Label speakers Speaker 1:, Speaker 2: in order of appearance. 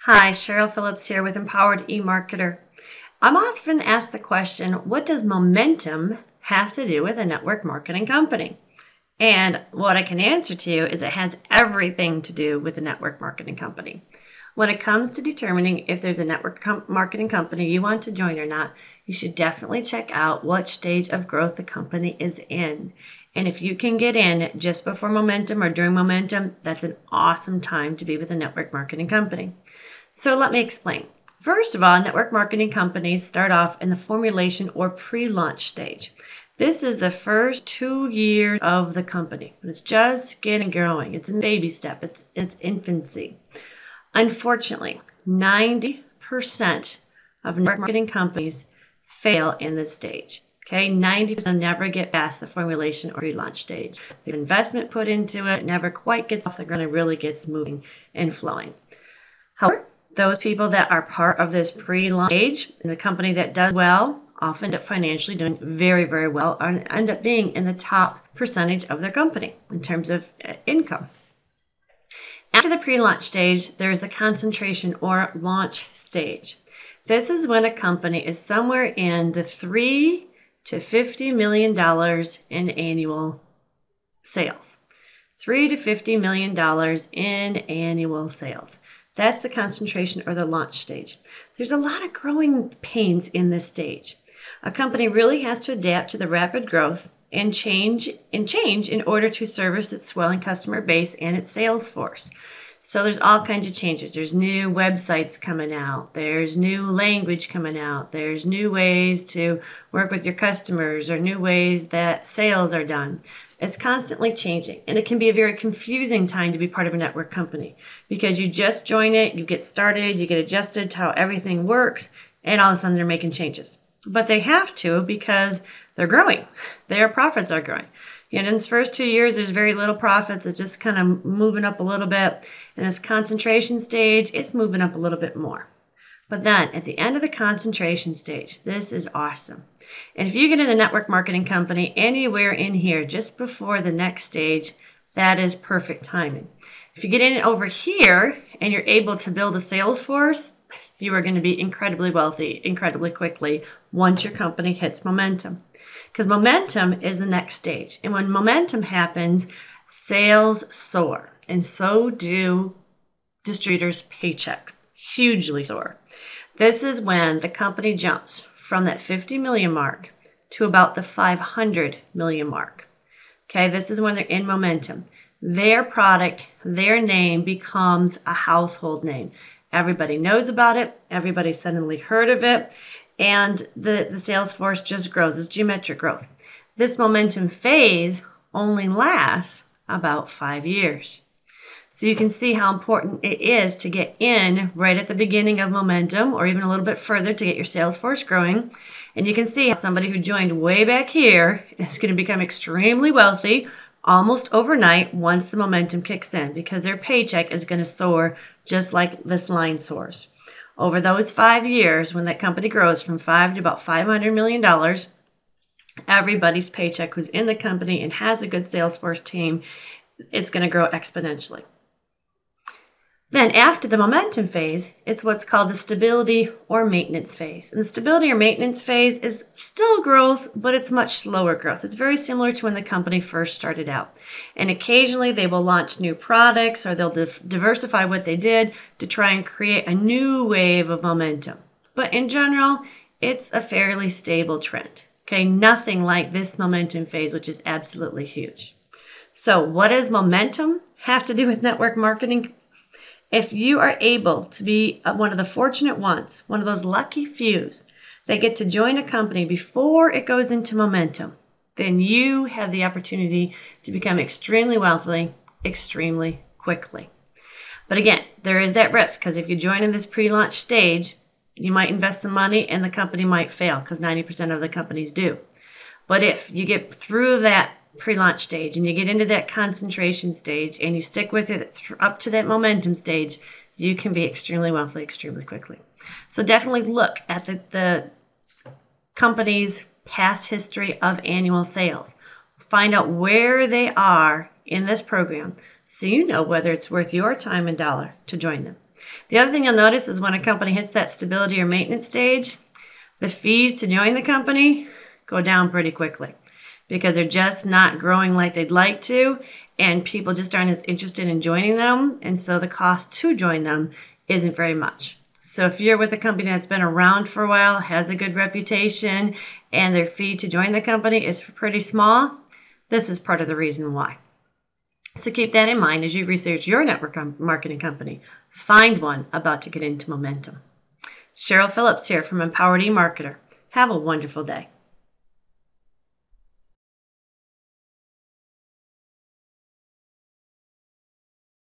Speaker 1: Hi, Cheryl Phillips here with Empowered eMarketer. I'm often asked the question, what does momentum have to do with a network marketing company? And what I can answer to you is it has everything to do with a network marketing company. When it comes to determining if there's a network marketing company you want to join or not, you should definitely check out what stage of growth the company is in. And if you can get in just before momentum or during momentum, that's an awesome time to be with a network marketing company. So let me explain. First of all, network marketing companies start off in the formulation or pre-launch stage. This is the first 2 years of the company. It's just getting going. It's in baby step. It's infancy. Unfortunately, 90% of network marketing companies fail in this stage. Okay, 90% never get past the formulation or pre-launch stage. The investment put into it never quite gets off the ground and really gets moving and flowing. However, those people that are part of this pre-launch stage in the company that does well often end up financially doing very, very well and end up being in the top percentage of their company in terms of income. After the pre-launch stage, there is the concentration or launch stage. This is when a company is somewhere in the $3 to $50 million in annual sales. $3 to $50 million in annual sales. That's the concentration or the launch stage. There's a lot of growing pains in this stage. A company really has to adapt to the rapid growth and change in order to service its swelling customer base and its sales force. So there's all kinds of changes. There's new websites coming out. There's new language coming out. There's new ways to work with your customers or new ways that sales are done. It's constantly changing, and it can be a very confusing time to be part of a network company because you just join it, you get started, you get adjusted to how everything works, and all of a sudden they're making changes. But they have to because they're growing. Their profits are growing. And in this first 2 years, there's very little profits. It's just kind of moving up a little bit. In this concentration stage, it's moving up a little bit more. But then at the end of the concentration stage, this is awesome. And if you get in the network marketing company anywhere in here just before the next stage, that is perfect timing. If you get in over here and you're able to build a sales force, you are going to be incredibly wealthy incredibly quickly once your company hits momentum. Because momentum is the next stage. And when momentum happens, sales soar. And so do distributors' paychecks. Hugely soar. This is when the company jumps from that 50 million mark to about the 500 million mark. Okay, this is when they're in momentum. Their product, their name becomes a household name. Everybody knows about it. Everybody suddenly heard of it. And the sales force just grows. It's geometric growth. This momentum phase only lasts about 5 years. So you can see how important it is to get in right at the beginning of momentum or even a little bit further to get your sales force growing. And you can see how somebody who joined way back here is going to become extremely wealthy almost overnight once the momentum kicks in because their paycheck is going to soar just like this line soars. Over those 5 years, when that company grows from 5 to about $500 million, everybody's paycheck who's in the company and has a good sales force team, it's going to grow exponentially. Then after the momentum phase, it's what's called the stability or maintenance phase. And the stability or maintenance phase is still growth, but it's much slower growth. It's very similar to when the company first started out. And occasionally they will launch new products or they'll diversify what they did to try and create a new wave of momentum. But in general, it's a fairly stable trend. Okay, nothing like this momentum phase, which is absolutely huge. So what does momentum have to do with network marketing? If you are able to be one of the fortunate ones, one of those lucky fews that get to join a company before it goes into momentum, then you have the opportunity to become extremely wealthy extremely quickly. But again, there is that risk because if you join in this pre-launch stage, you might invest some money and the company might fail because 90% of the companies do. But if you get through that pre-launch stage and you get into that concentration stage and you stick with it up to that momentum stage, you can be extremely wealthy extremely quickly. So definitely look at the company's past history of annual sales. Find out where they are in this program so you know whether it's worth your time and dollar to join them. The other thing you'll notice is when a company hits that stability or maintenance stage, the fees to join the company go down pretty quickly because they're just not growing like they'd like to, and people just aren't as interested in joining them, and so the cost to join them isn't very much. So if you're with a company that's been around for a while, has a good reputation, and their fee to join the company is pretty small, this is part of the reason why. So keep that in mind as you research your network marketing company. Find one about to get into momentum. Cheryl Phillips here from Empowered eMarketer. Have a wonderful day.